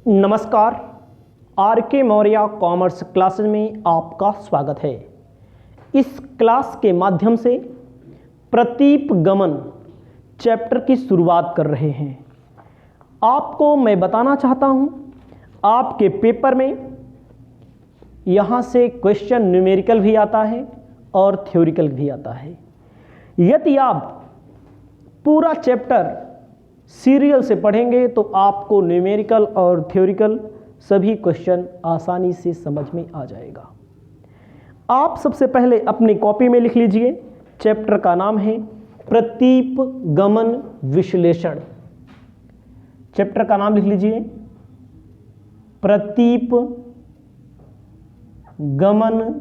नमस्कार। आर के Maurya commerce classes में आपका स्वागत है। इस क्लास के माध्यम से प्रतीप गमन चैप्टर की शुरुआत कर रहे हैं। आपको मैं बताना चाहता हूं, आपके पेपर में यहां से क्वेश्चन न्यूमेरिकल भी आता है और थ्योरिकल भी आता है। यदि आप पूरा चैप्टर सीरियल से पढ़ेंगे तो आपको न्यूमेरिकल और थ्योरिकल सभी क्वेश्चन आसानी से समझ में आ जाएगा। आप सबसे पहले अपनी कॉपी में लिख लीजिए, चैप्टर का नाम है प्रतीप गमन विश्लेषण। चैप्टर का नाम लिख लीजिए प्रतीप गमन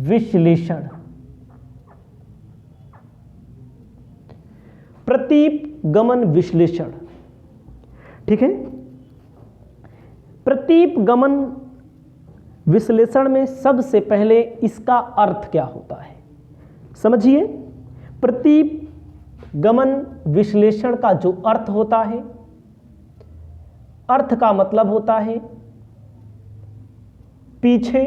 विश्लेषण। प्रतीप गमन विश्लेषण, ठीक है। प्रतीप गमन विश्लेषण में सबसे पहले इसका अर्थ क्या होता है समझिए। प्रतीप गमन विश्लेषण का जो अर्थ होता है, अर्थ का मतलब होता है पीछे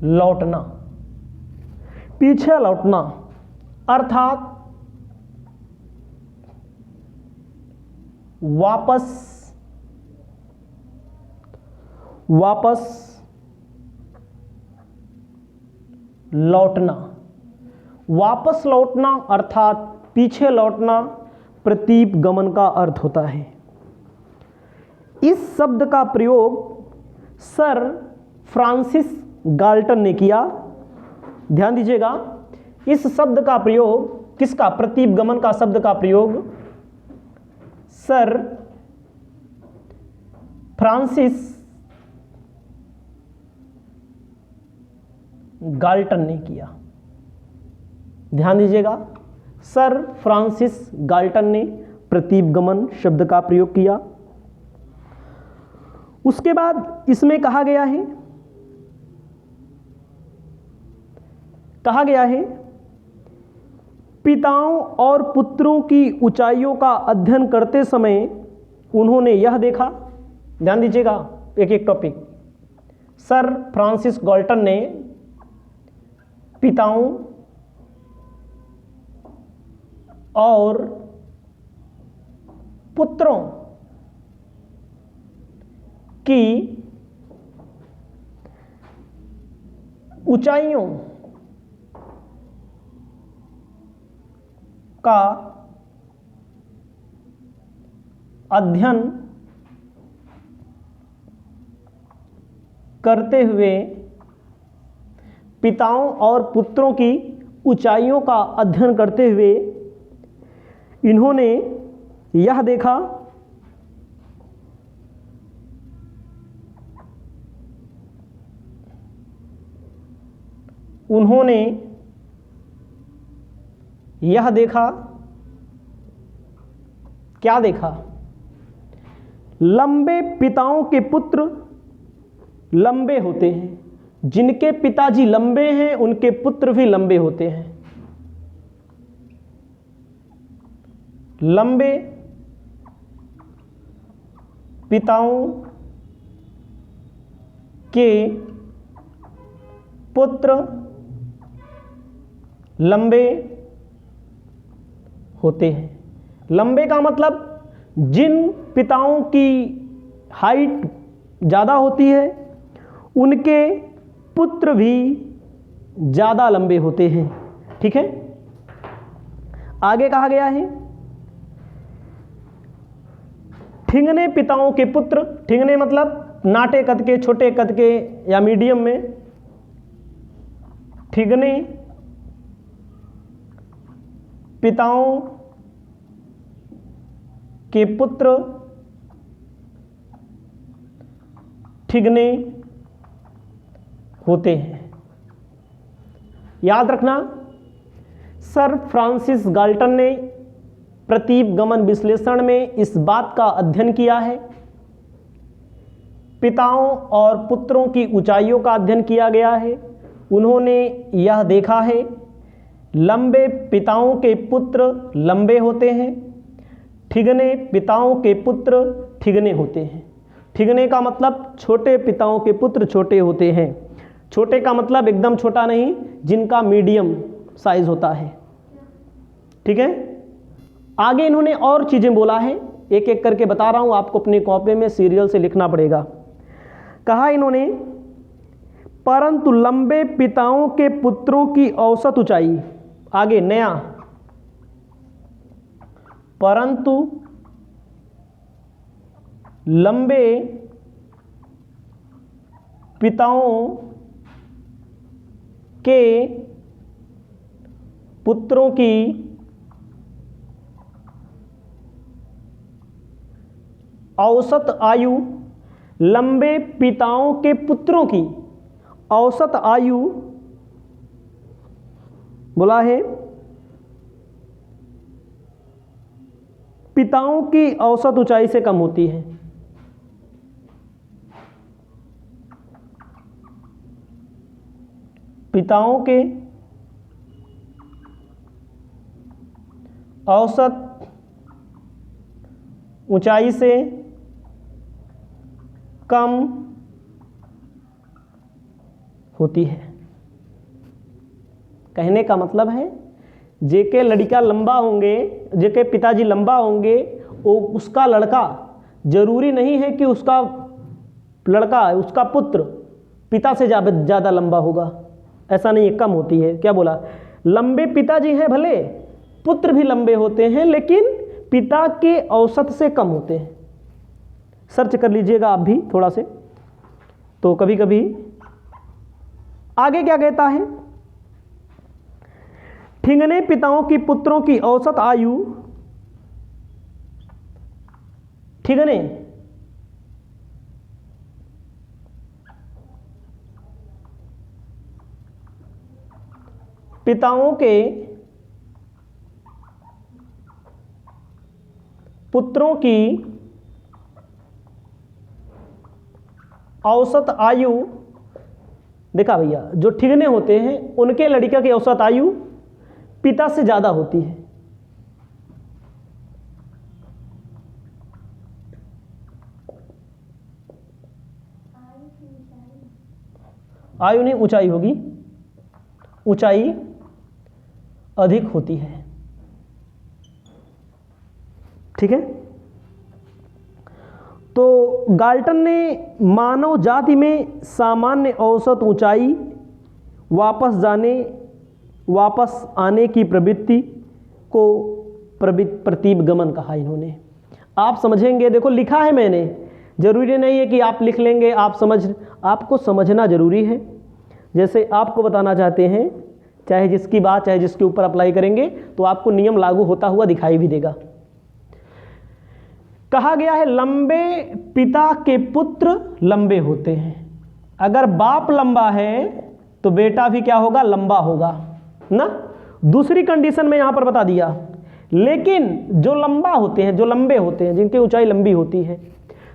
लौटना। पीछे लौटना अर्थात वापस लौटना। वापस लौटना अर्थात पीछे लौटना प्रतीप गमन का अर्थ होता है। इस शब्द का प्रयोग सर फ्रांसिस गाल्टन ने किया। ध्यान दीजिएगा, इस शब्द का प्रयोग किसका, प्रतीप गमन का शब्द का प्रयोग सर फ्रांसिस गाल्टन ने किया। ध्यान दीजिएगा, सर फ्रांसिस गाल्टन ने प्रतीप गमन शब्द का प्रयोग किया। उसके बाद इसमें कहा गया है पिताओं और पुत्रों की ऊंचाइयों का अध्ययन करते समय उन्होंने यह देखा। ध्यान दीजिएगा, एक एक टॉपिक। सर फ्रांसिस गाल्टन ने पिताओं और पुत्रों की ऊंचाइयों का अध्ययन करते हुए, पिताओं और पुत्रों की ऊंचाइयों का अध्ययन करते हुए इन्होंने यह देखा क्या देखा, लंबे पिताओं के पुत्र लंबे होते हैं। जिनके पिताजी लंबे हैं उनके पुत्र भी लंबे होते हैं। लंबे पिताओं के पुत्र लंबे होते हैं। लंबे का मतलब जिन पिताओं की हाइट ज़्यादा होती है उनके पुत्र भी ज़्यादा लंबे होते हैं, ठीक है। आगे कहा गया है ठिंगने पिताओं के पुत्र। ठिंगने मतलब नाटे कद के, छोटे कद के या मीडियम में। ठिंगने पिताओं के पुत्र ठिगने होते हैं। याद रखना, सर फ्रांसिस गाल्टन ने प्रतीप गमन विश्लेषण में इस बात का अध्ययन किया है, पिताओं और पुत्रों की ऊंचाइयों का अध्ययन किया गया है। उन्होंने यह देखा है लंबे पिताओं के पुत्र लंबे होते हैं, ठिगने पिताओं के पुत्र ठिगने होते हैं। ठिगने का मतलब छोटे पिताओं के पुत्र छोटे होते हैं। छोटे का मतलब एकदम छोटा नहीं, जिनका मीडियम साइज होता है। ठीक है, आगे इन्होंने और चीजें बोला है, एक एक करके बता रहा हूं आपको, अपनी कॉपी में सीरियल से लिखना पड़ेगा। कहा इन्होंने, परंतु लंबे पिताओं के पुत्रों की औसत ऊंचाई, आगे नया, परंतु लंबे पिताओं के पुत्रों की औसत आयु, लंबे पिताओं के पुत्रों की औसत आयु बोला है पिताओं की औसत ऊंचाई से कम होती है। पिताओं के औसत ऊंचाई से कम होती है। कहने का मतलब है, जेके लड़का लंबा होंगे, जेके पिताजी लंबा होंगे, वो उसका लड़का, जरूरी नहीं है कि उसका लड़का, उसका पुत्र पिता से ज़्यादा लंबा होगा, ऐसा नहीं है, कम होती है। क्या बोला, लंबे पिताजी हैं भले, पुत्र भी लंबे होते हैं, लेकिन पिता के औसत से कम होते हैं। सर्च कर लीजिएगा आप भी थोड़ा से, तो कभी कभी। आगे क्या कहता है, ठिंगने पिताओं की पुत्रों की औसत आयु, ठिंगने पिताओं के पुत्रों की औसत आयु, देखा भैया, जो ठिगने होते हैं उनके लड़का की औसत आयु पिता से ज्यादा होती है। आयु नहीं, ऊंचाई होगी, ऊंचाई अधिक होती है। ठीक है, तो गाल्टन ने मानव जाति में सामान्य औसत ऊंचाई, वापस आने की प्रवृत्ति को प्रतीपगमन कहा इन्होंने। आप समझेंगे, देखो लिखा है मैंने, जरूरी नहीं है कि आप लिख लेंगे, आपको समझना जरूरी है। जैसे आपको बताना चाहते हैं, चाहे जिसकी बात, चाहे जिसके ऊपर अप्लाई करेंगे, तो आपको नियम लागू होता हुआ दिखाई भी देगा। कहा गया है, लंबे पिता के पुत्र लंबे होते हैं। अगर बाप लंबा है तो बेटा भी क्या होगा, लंबा होगा ना। दूसरी कंडीशन में यहां पर बता दिया, लेकिन जो लंबा होते हैं, जो लंबे होते हैं, जिनकी ऊंचाई लंबी होती है,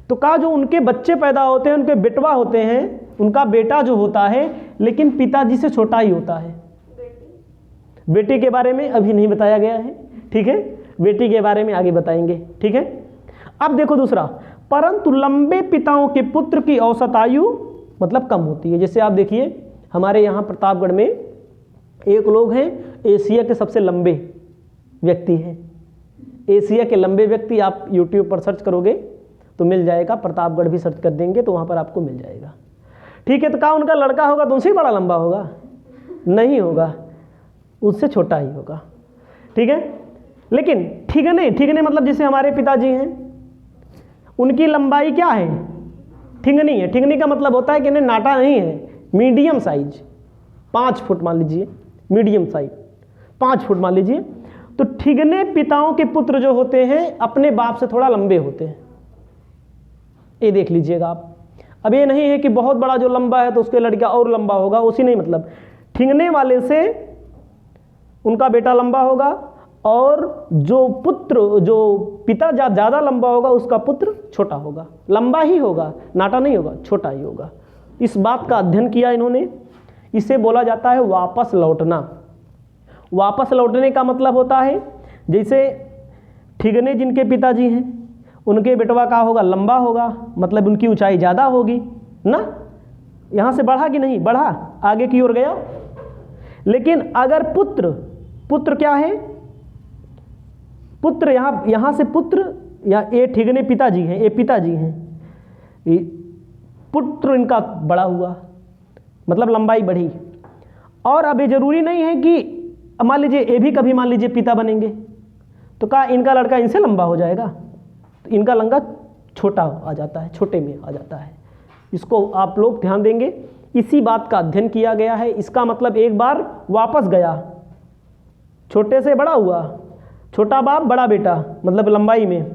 तो कहा जो उनके बच्चे पैदा होते हैं, उनके बेटवा होते हैं, उनका बेटा जो होता है, लेकिन पिताजी से छोटा ही होता है। बेटी के बारे में अभी नहीं बताया गया है, ठीक है, बेटी के बारे में आगे बताएंगे। ठीक है, अब देखो दूसरा, परंतु लंबे पिताओं के पुत्र की औसत आयु मतलब कम होती है। जैसे आप देखिए, हमारे यहाँ प्रतापगढ़ में एक लोग हैं, एशिया के सबसे लंबे व्यक्ति हैं। एशिया के लंबे व्यक्ति आप यूट्यूब पर सर्च करोगे तो मिल जाएगा, प्रतापगढ़ भी सर्च कर देंगे तो वहाँ पर आपको मिल जाएगा। ठीक है, तो कहा उनका लड़का होगा तो उनसे बड़ा लंबा होगा? नहीं होगा, उससे छोटा ही होगा। ठीक है, लेकिन ठिगने मतलब जैसे हमारे पिताजी हैं, उनकी लंबाई क्या है, ठिंगनी है। ठिंगनी का मतलब होता है कि नहीं, नाटा नहीं है, मीडियम साइज, 5 फुट मान लीजिए, मीडियम साइज 5 फुट मान लीजिए। तो ठिगने पिताओं के पुत्र जो होते हैं अपने बाप से थोड़ा लंबे होते हैं, ये देख लीजिएगा आप। अब ये नहीं है कि बहुत बड़ा जो लंबा है तो उसके लड़का और लंबा होगा, उसी नहीं, मतलब ठिंगने वाले से उनका बेटा लंबा होगा, और जो पिता ज़्यादा लंबा होगा उसका पुत्र छोटा होगा। लंबा ही होगा, नाटा नहीं होगा, छोटा ही होगा। इस बात का अध्ययन किया इन्होंने। इसे बोला जाता है वापस लौटना। वापस लौटने का मतलब होता है जैसे ठिगने जिनके पिताजी हैं उनके बेटवा का होगा, लंबा होगा, मतलब उनकी ऊंचाई ज़्यादा होगी ना। यहाँ से बढ़ा कि नहीं बढ़ा, आगे की ओर गया। लेकिन अगर पुत्र, पुत्र क्या है, पुत्र यहाँ से पुत्र, या ये ठिगने पिताजी हैं, ये पिताजी हैं, ये पुत्र इनका बड़ा हुआ, मतलब लंबाई बढ़ी। और अब ये जरूरी नहीं है कि मान लीजिए ये भी कभी मान लीजिए पिता बनेंगे तो क्या इनका लड़का इनसे लंबा हो जाएगा, तो इनका लंगा छोटा आ जाता है, छोटे में आ जाता है। इसको आप लोग ध्यान देंगे, इसी बात का अध्ययन किया गया है। इसका मतलब एक बार वापस गया, छोटे से बड़ा हुआ, छोटा बाप बड़ा बेटा, मतलब लंबाई में,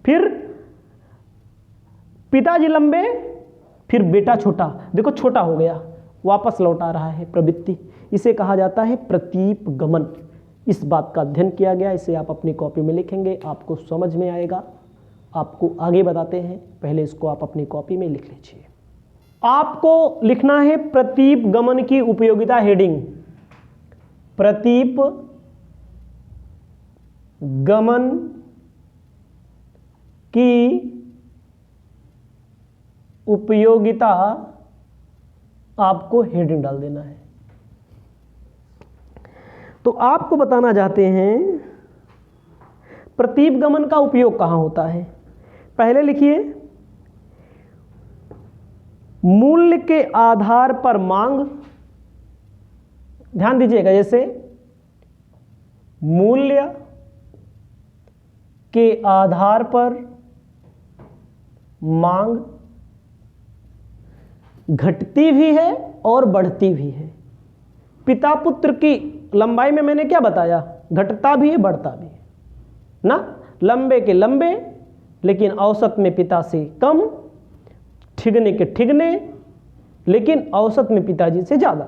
फिर पिताजी लंबे, फिर बेटा छोटा, देखो छोटा हो गया, वापस लौटा रहा है प्रवृत्ति। इसे कहा जाता है प्रतीप गमन। इस बात का अध्ययन किया गया, इसे आप अपनी कॉपी में लिखेंगे, आपको समझ में आएगा। आपको आगे बताते हैं, पहले इसको आप अपनी कॉपी में लिख लीजिए। आपको लिखना है प्रतीप गमन की उपयोगिता, हेडिंग प्रतीप गमन की उपयोगिता, आपको हेडिंग डाल देना है। तो आपको बताना चाहते हैं प्रतीप गमन का उपयोग कहाँ होता है। पहले लिखिए, मूल्य के आधार पर मांग, ध्यान दीजिएगा, जैसे मूल्य के आधार पर मांग घटती भी है और बढ़ती भी है। पिता पुत्र की लंबाई में मैंने क्या बताया, घटता भी है बढ़ता भी है ना। लंबे के लंबे लेकिन औसत में पिता से कम, ठिगने के ठिगने लेकिन औसत में पिताजी से ज़्यादा।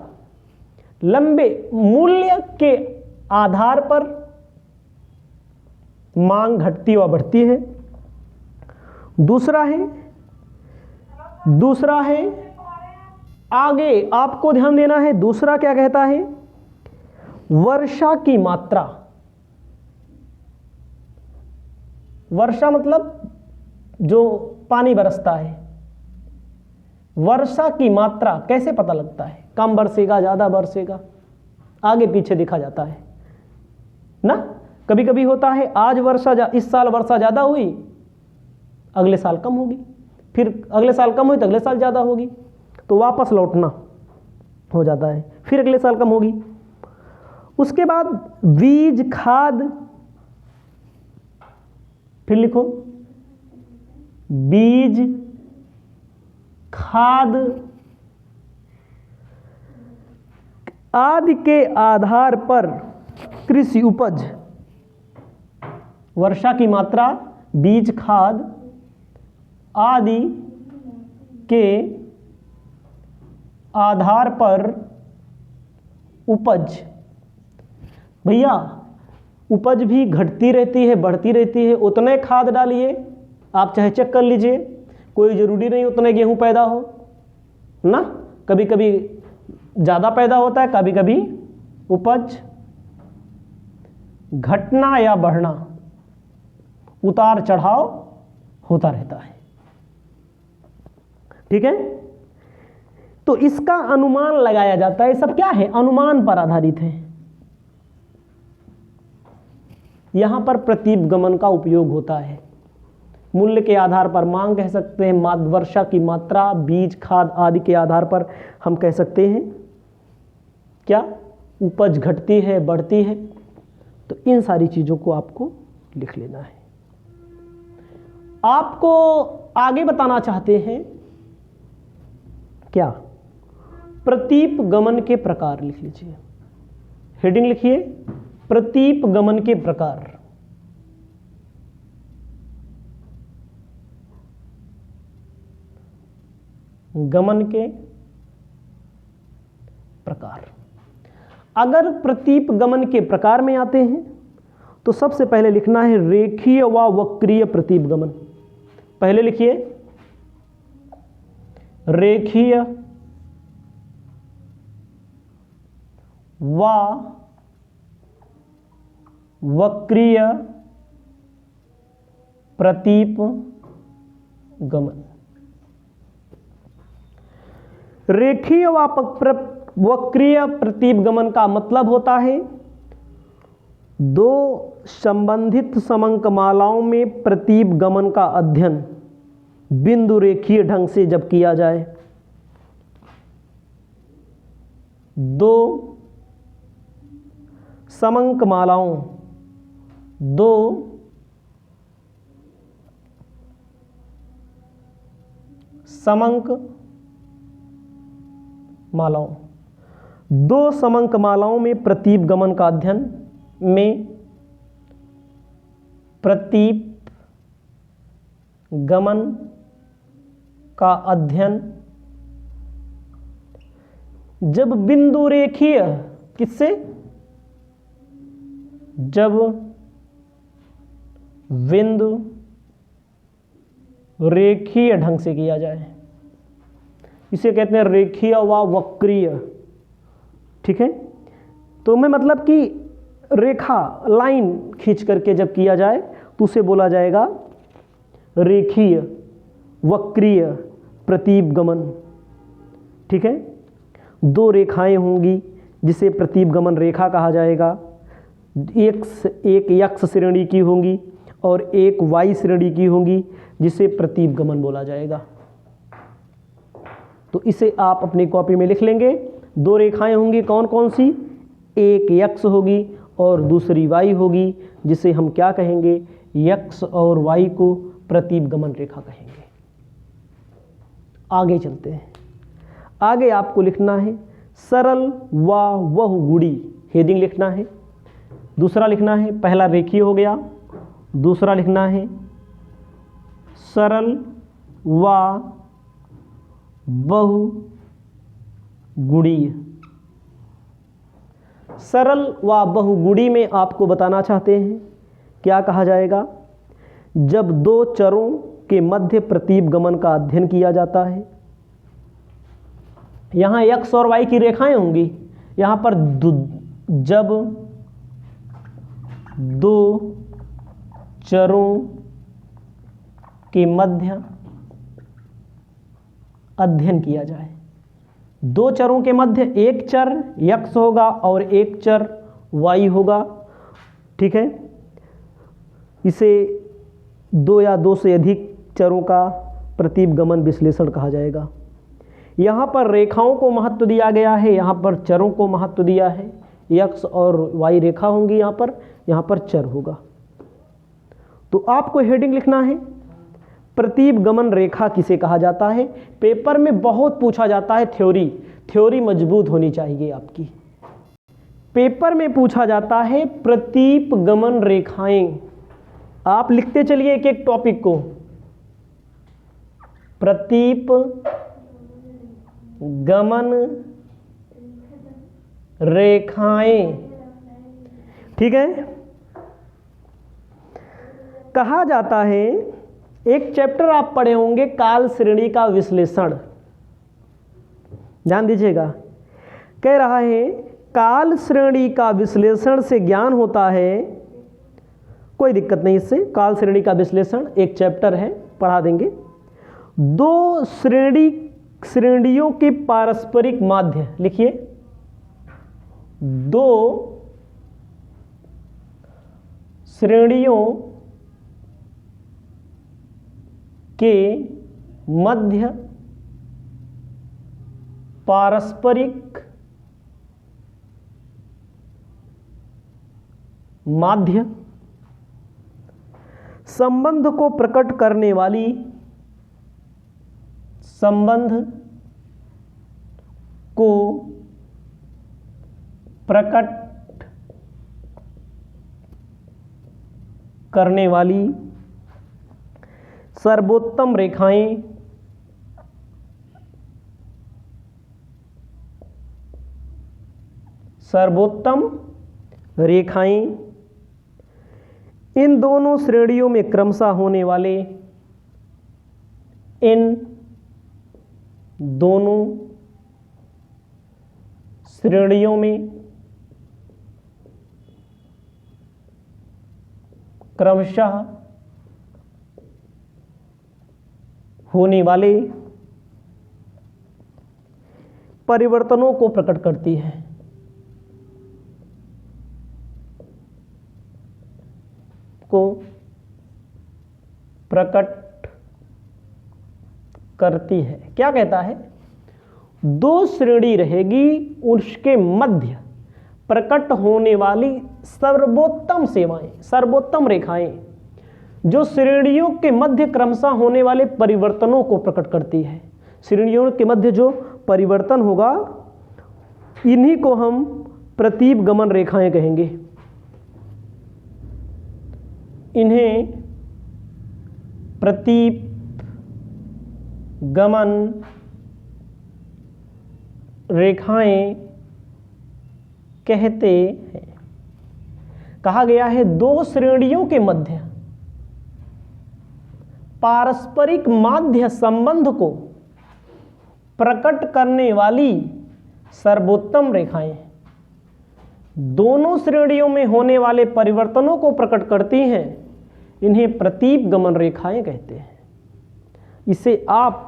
लंबे मूल्य के आधार पर मांग घटती व बढ़ती है। दूसरा है आगे आपको ध्यान देना है, दूसरा क्या कहता है, वर्षा की मात्रा। वर्षा मतलब जो पानी बरसता है, वर्षा की मात्रा कैसे पता लगता है, कम बरसेगा ज़्यादा बरसेगा, आगे पीछे देखा जाता है ना। कभी कभी होता है आज वर्षा, इस साल वर्षा ज़्यादा हुई, अगले साल कम होगी, फिर अगले साल कम हुई तो अगले साल ज़्यादा होगी, तो वापस लौटना हो जाता है, फिर अगले साल कम होगी। उसके बाद बीज खाद, फिर लिखो बीज खाद आदि के आधार पर कृषि उपज। वर्षा की मात्रा, बीज खाद आदि के आधार पर उपज। भैया उपज भी घटती रहती है बढ़ती रहती है, उतने खाद डालिए, आप चाहे चेक कर लीजिए, कोई ज़रूरी नहीं उतने गेहूं पैदा हो ना। कभी कभी ज़्यादा पैदा होता है, कभी कभी उपज घटना या बढ़ना, उतार चढ़ाव होता रहता है, ठीक है। तो इसका अनुमान लगाया जाता है, सब क्या है, अनुमान पर आधारित है। यहां पर प्रतीप गमन का उपयोग होता है। मूल्य के आधार पर मांग कह सकते हैं, वर्षा की मात्रा, बीज खाद आदि के आधार पर हम कह सकते हैं क्या, उपज घटती है बढ़ती है। तो इन सारी चीजों को आपको लिख लेना है। आपको आगे बताना चाहते हैं क्या, प्रतीप गमन के प्रकार लिख लीजिए, हेडिंग लिखिए प्रतीप गमन के प्रकार। गमन के प्रकार। अगर प्रतीप गमन के प्रकार में आते हैं तो सबसे पहले लिखना है रेखीय व वक्रीय प्रतीप गमन। पहले लिखिए रेखीय व वक्रीय प्रतीप गमन। रेखीय वक्रीय प्रतीप गमन का मतलब होता है दो संबंधित समंकमालाओं में प्रतीप गमन का अध्ययन बिंदु रेखीय ढंग से जब किया जाए। दो समंकमालाओं दो समंकमालाओं में प्रतीप गमन का अध्ययन में प्रतीप गमन का अध्ययन जब बिंदु रेखीय किससे, जब बिंदु रेखीय ढंग से किया जाए, इसे कहते हैं रेखीय व वक्रीय। ठीक है, तो मैं मतलब कि रेखा लाइन खींच करके जब किया जाए तो उसे बोला जाएगा रेखीय वक्रीय प्रतीप गमन। ठीक है, दो रेखाएं होंगी जिसे प्रतीप गमन रेखा कहा जाएगा। एक यक्ष श्रेणी की होंगी और एक वाई श्रेणी की होंगी जिसे प्रतीप गमन बोला जाएगा। तो इसे आप अपनी कॉपी में लिख लेंगे। दो रेखाएं होंगी, कौन कौन सी, एक यक्ष होगी और दूसरी वाई होगी, जिसे हम क्या कहेंगे, यक्ष और वाई को प्रतीप गमन रेखा कहेंगे। आगे चलते हैं। आगे आपको लिखना है सरल व बहुगुणी, हेडिंग लिखना है। दूसरा लिखना है, पहला रेखीय हो गया, दूसरा लिखना है सरल व बहुगुणीय। सरल व बहुगुणी में आपको बताना चाहते हैं क्या कहा जाएगा, जब दो चरों के मध्य प्रतीप गमन का अध्ययन किया जाता है। यहां एक्स और वाई की रेखाएं होंगी, यहां पर जब दो चरों के मध्य अध्ययन किया जाए। दो चरों के मध्य एक चर x होगा और एक चर y होगा। ठीक है, इसे दो या दो से अधिक चरों का प्रतीप गमन विश्लेषण कहा जाएगा। यहाँ पर रेखाओं को महत्व दिया गया है, यहाँ पर चरों को महत्व दिया है। x और y रेखा होंगी, यहाँ पर चर होगा। तो आपको हेडिंग लिखना है प्रतीप गमन रेखा किसे कहा जाता है। पेपर में बहुत पूछा जाता है, थ्योरी मजबूत होनी चाहिए आपकी। पेपर में पूछा जाता है प्रतीप गमन रेखाएं। आप लिखते चलिए एक एक टॉपिक को। प्रतीप गमन रेखाएं, ठीक है। कहा जाता है, एक चैप्टर आप पढ़े होंगे काल श्रेणी का विश्लेषण, ध्यान दीजिएगा। कह रहा है काल श्रेणी का विश्लेषण से ज्ञान होता है, कोई दिक्कत नहीं इससे। काल श्रेणी का विश्लेषण एक चैप्टर है, पढ़ा देंगे। दो श्रेणियों के पारस्परिक माध्य, लिखिए, दो श्रेणियों के मध्य पारस्परिक माध्य संबंध को प्रकट करने वाली, संबंध को प्रकट करने वाली सर्वोत्तम रेखाएं इन दोनों श्रेणियों में क्रमशः होने वाले, इन दोनों श्रेणियों में क्रमशः होने वाले परिवर्तनों को प्रकट करती है। को प्रकट करती है। क्या कहता है? दो श्रेणी रहेगी, उसके मध्य प्रकट होने वाली सर्वोत्तम सेवाएं, सर्वोत्तम रेखाएं, जो श्रेणियों के मध्य क्रमशः होने वाले परिवर्तनों को प्रकट करती है। श्रेणियों के मध्य जो परिवर्तन होगा, इन्हीं को हम प्रतीप गमन रेखाएं कहेंगे। इन्हें प्रतीप गमन रेखाएं कहते हैं। कहा गया है दो श्रेणियों के मध्य पारस्परिक माध्य संबंध को प्रकट करने वाली सर्वोत्तम रेखाएं दोनों श्रेणियों में होने वाले परिवर्तनों को प्रकट करती हैं। इन्हें प्रतीप गमन रेखाएं कहते हैं। इसे आप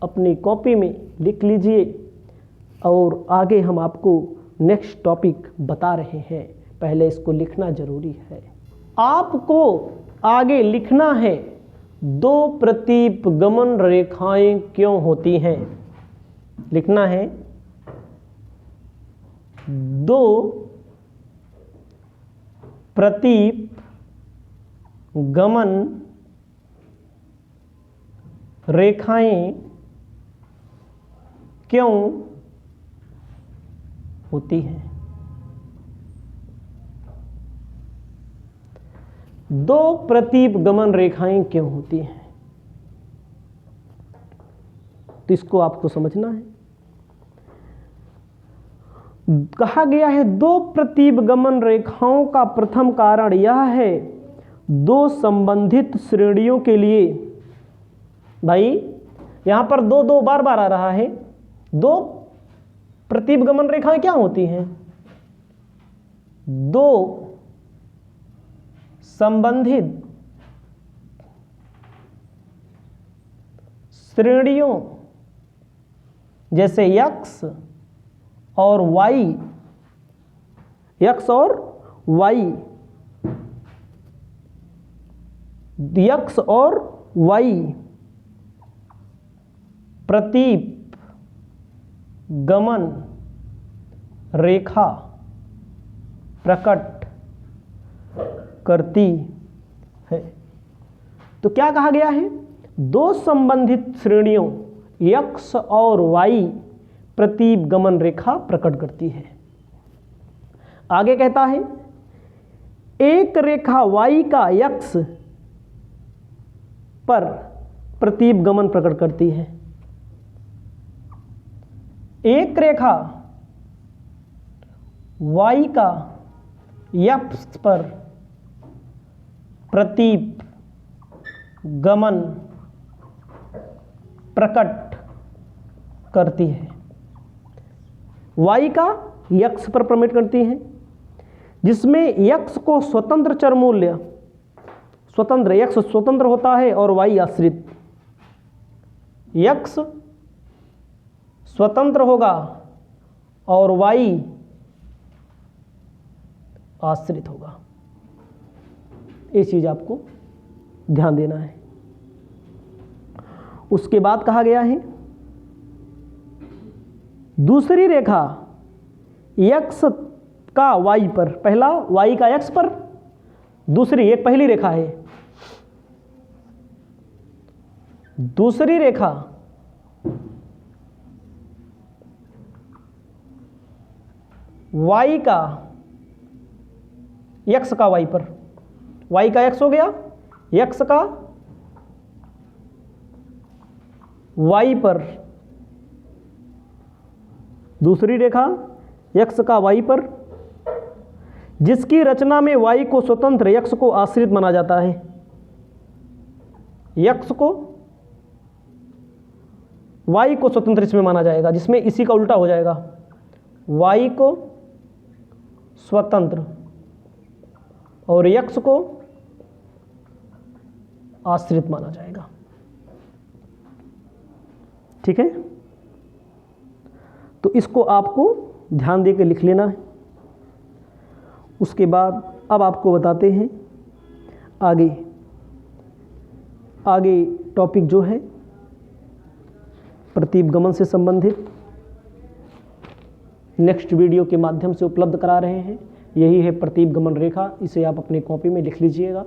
अपनी कॉपी में लिख लीजिए और आगे हम आपको नेक्स्ट टॉपिक बता रहे हैं। पहले इसको लिखना जरूरी है। आपको आगे लिखना है दो प्रतीप गमन रेखाएं क्यों होती हैं। लिखना है दो प्रतीप गमन रेखाएं क्यों होती हैं। दो प्रतीप गमन रेखाएं क्यों होती हैं, तो इसको आपको समझना है। कहा गया है दो प्रतीप गमन रेखाओं का प्रथम कारण यह है, दो संबंधित श्रेणियों के लिए, भाई यहां पर दो दो बार बार आ रहा है। दो प्रतीप गमन रेखाएं क्या होती हैं? दो संबंधित श्रेणियों जैसे x और y, x और y, x और y प्रतीप गमन रेखा प्रकट करती है। तो क्या कहा गया है? दो संबंधित श्रेणियों x और y प्रतीप गमन रेखा प्रकट करती है। आगे कहता है एक रेखा y का x पर प्रतीप गमन प्रकट करती है। एक रेखा y का x पर प्रतीप गमन प्रकट करती है। y का x पर प्रकट करती है, जिसमें x को स्वतंत्र चर मूल्य, स्वतंत्र x स्वतंत्र होता है और y आश्रित। x स्वतंत्र होगा और y आश्रित होगा। ये चीज आपको ध्यान देना है। उसके बाद कहा गया है दूसरी रेखा x का y पर, पहला y का x पर, दूसरी, एक पहली रेखा है, दूसरी रेखा y का x का y पर, y का x हो गया, x का y पर, दूसरी रेखा x का y पर, जिसकी रचना में y को स्वतंत्र x को आश्रित माना जाता है। x को y को स्वतंत्र इसमें माना जाएगा, जिसमें इसी का उल्टा हो जाएगा, y को स्वतंत्र और x को आश्रित माना जाएगा। ठीक है, तो इसको आपको ध्यान देकर लिख लेना है। उसके बाद अब आपको बताते हैं आगे टॉपिक जो है प्रतीपगमन से संबंधित नेक्स्ट वीडियो के माध्यम से उपलब्ध करा रहे हैं। यही है प्रतीपगमन रेखा, इसे आप अपनी कॉपी में लिख लीजिएगा।